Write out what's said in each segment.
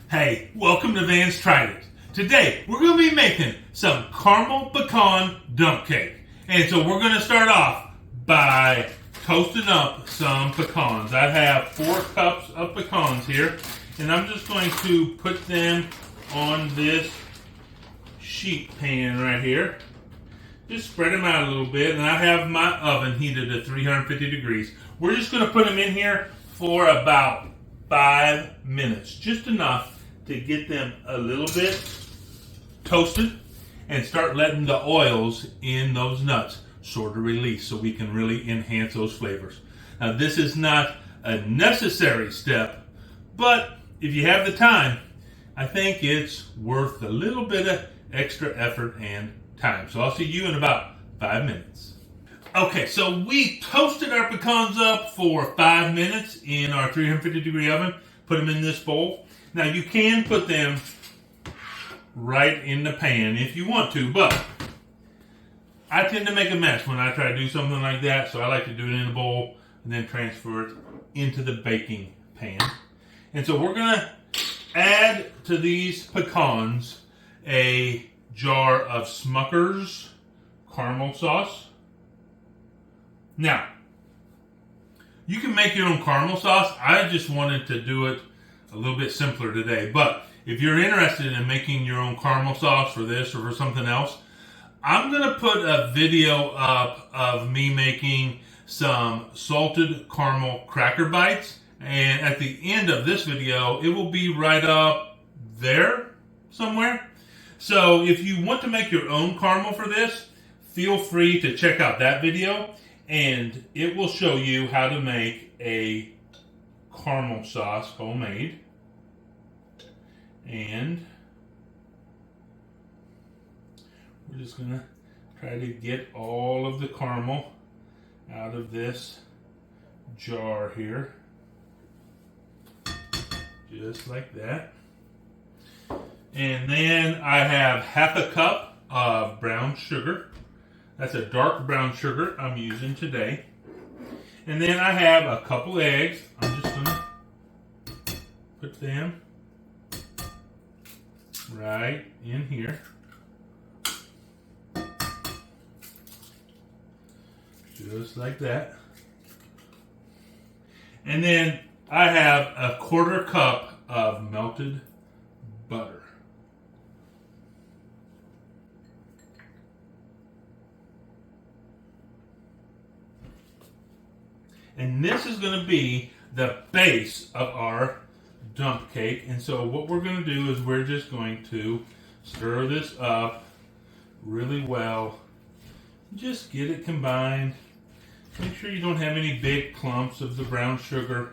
Hey, welcome to Vance Tried It. Today, we're going to be making some caramel pecan dump cake. And so we're going to start off by toasting up some pecans. I have 4 cups of pecans here, and I'm just going to put them on this sheet pan right here. Just spread them out a little bit, and I have my oven heated to 350 degrees. We're just going to put them in here for about 5 minutes, just enough to get them a little bit toasted and start letting the oils in those nuts sort of release so we can really enhance those flavors. Now, this is not a necessary step, but if you have the time, I think it's worth a little bit of extra effort and time. So I'll see you in about 5 minutes. Okay, so we toasted our pecans up for 5 minutes in our 350 degree oven. Put them in this bowl. Now you can put them right in the pan if you want to, but I tend to make a mess when I try to do something like that, so I like to do it in a bowl and then transfer it into the baking pan. And so we're going to add to these pecans a jar of Smucker's caramel sauce. Now, you can make your own caramel sauce. I just wanted to do it a little bit simpler today. But if you're interested in making your own caramel sauce for this or for something else, I'm going to put a video up of me making some salted caramel cracker bites. And at the end of this video, it will be right up there somewhere. So if you want to make your own caramel for this, feel free to check out that video. And it will show you how to make a caramel sauce homemade. And we're just going to try to get all of the caramel out of this jar here. Just like that. And then I have half a cup of brown sugar. That's a dark brown sugar I'm using today. And then I have a couple eggs. I'm just going to put them right in here. Just like that. And then I have a 1/4 cup of melted butter. And this is going to be the base of our dump cake. And so what we're going to do is we're just going to stir this up really well. Just get it combined. Make sure you don't have any big clumps of the brown sugar.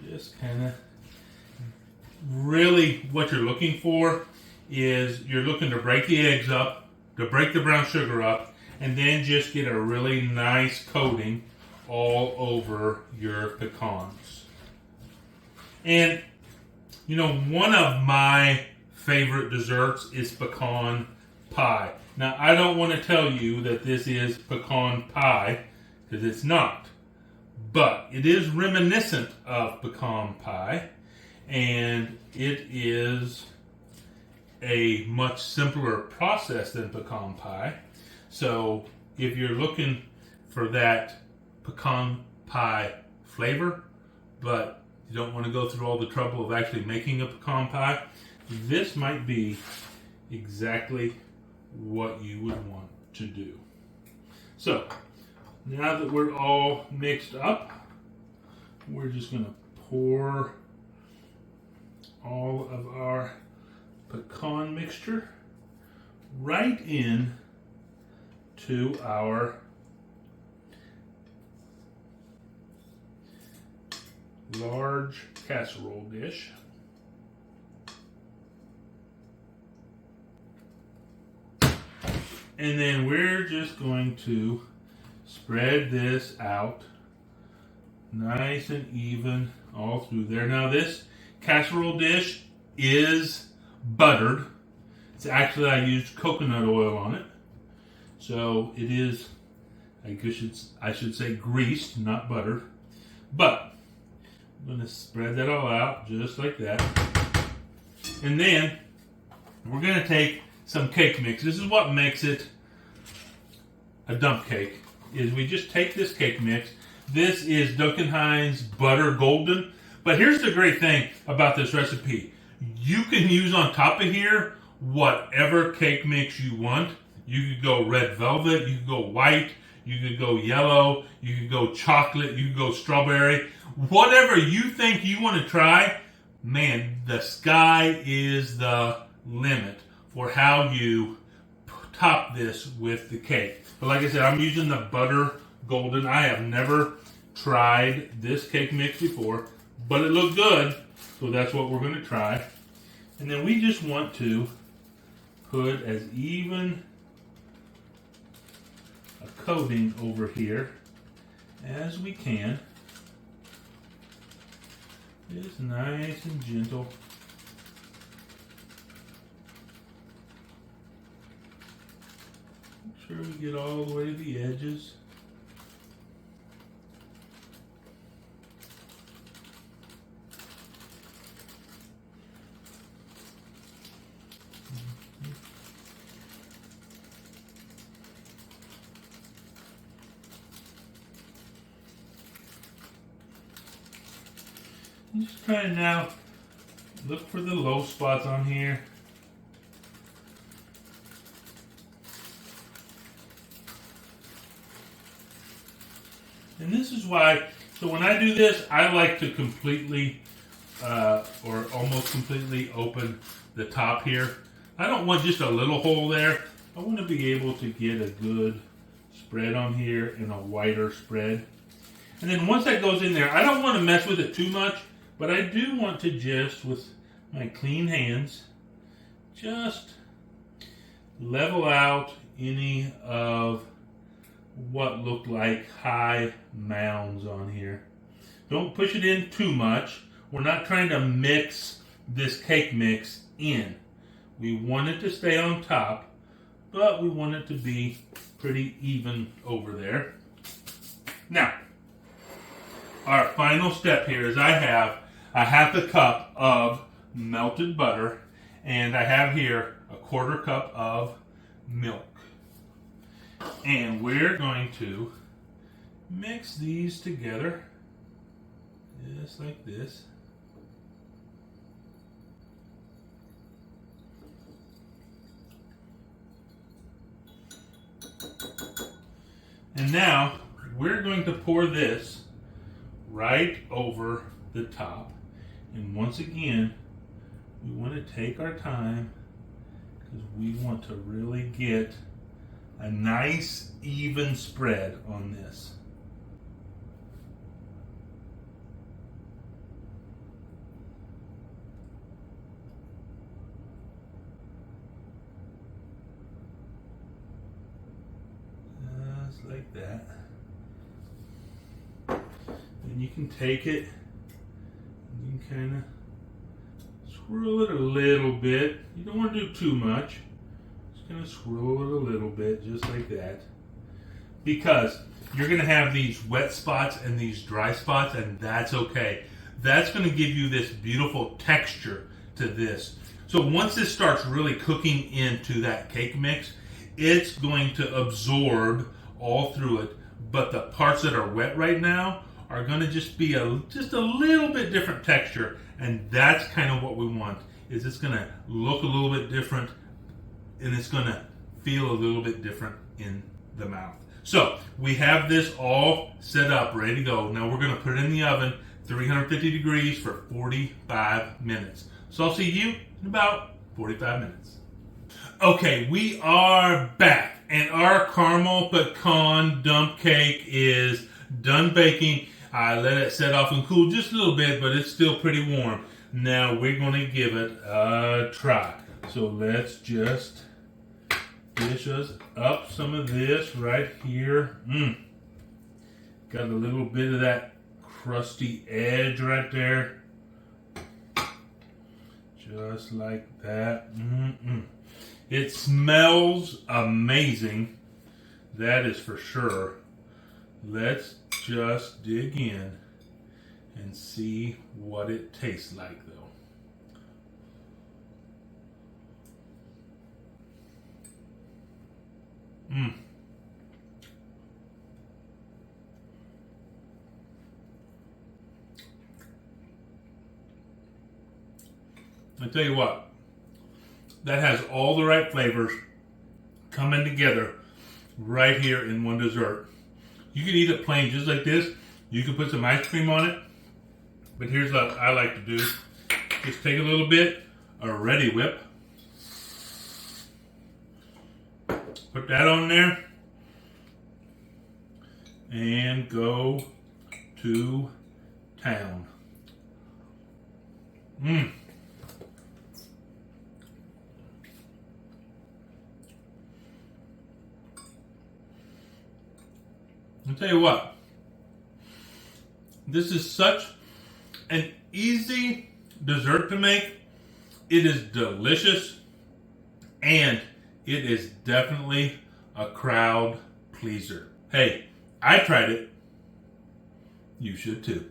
Just kind of really what you're looking for is you're looking to break the eggs up, to break the brown sugar up, and then just get a really nice coating all over your pecans. And, you know, one of my favorite desserts is pecan pie. Now, I don't want to tell you that this is pecan pie, because it's not. But it is reminiscent of pecan pie, and it is a much simpler process than pecan pie. So, if you're looking for that pecan pie flavor, but you don't want to go through all the trouble of actually making a pecan pie, this might be exactly what you would want to do. So, now that we're all mixed up, we're just going to pour all of our pecan mixture right in to our large casserole dish. And then we're just going to spread this out nice and even all through there. Now this casserole dish is buttered. It's actually, I used coconut oil on it. So it is, I should say greased, not buttered. But I'm going to spread that all out just like that. And then we're going to take some cake mix. This is what makes it a dump cake, is we just take this cake mix. This is Duncan Hines Butter Golden. But here's the great thing about this recipe. You can use on top of here whatever cake mix you want. You could go red velvet, you could go white, you could go yellow, you could go chocolate, you could go strawberry. Whatever you think you want to try, man, the sky is the limit for how you top this with the cake. But like I said, I'm using the Butter Golden. I have never tried this cake mix before, but it looked good, so that's what we're going to try. And then we just want to put as even a coating over here as we can. Just nice and gentle. Make sure we get all the way to the edges. Just try to now look for the low spots on here. And this is why, so when I do this, I like to completely or almost completely open the top here. I don't want just a little hole there. I want to be able to get a good spread on here and a wider spread. And then once that goes in there, I don't want to mess with it too much, but I do want to just, with my clean hands, just level out any of what looked like high mounds on here. Don't push it in too much. We're not trying to mix this cake mix in. We want it to stay on top, but we want it to be pretty even over there. Now, our final step here is I have a half a cup of melted butter, and I have here a quarter cup of milk. And we're going to mix these together just like this. And now we're going to pour this right over the top. And once again, we want to take our time because we want to really get a nice even spread on this. Just like that. Then you can take it and you can kind of swirl it a little bit. You don't want to do too much. Just kind of swirl it a little bit, just like that. Because you're going to have these wet spots and these dry spots, and that's okay. That's going to give you this beautiful texture to this. So once this starts really cooking into that cake mix, it's going to absorb all through it. But the parts that are wet right now are going to just be just a little bit different texture, and that's kind of what we want. Is it's going to look a little bit different, and it's going to feel a little bit different in the mouth. So we have this all set up, ready to go. Now we're going to put it in the oven, 350 degrees for 45 minutes. So I'll see you in about 45 minutes. Okay, we are back, and our caramel pecan dump cake is done baking. I let it set off and cool just a little bit, but it's still pretty warm. Now we're going to give it a try. So let's just dish us up some of this right here. Got a little bit of that crusty edge right there. Just like that. It smells amazing. That is for sure. Let's just dig in and see what it tastes like, though. I tell you what, that has all the right flavors coming together right here in one dessert. You can eat it plain just like this. You can put some ice cream on it. But here's what I like to do. Just take a little bit of Ready Whip. Put that on there. And go to town. I'll tell you what, this is such an easy dessert to make. It is delicious, and it is definitely a crowd pleaser. Hey, I tried it. You should too.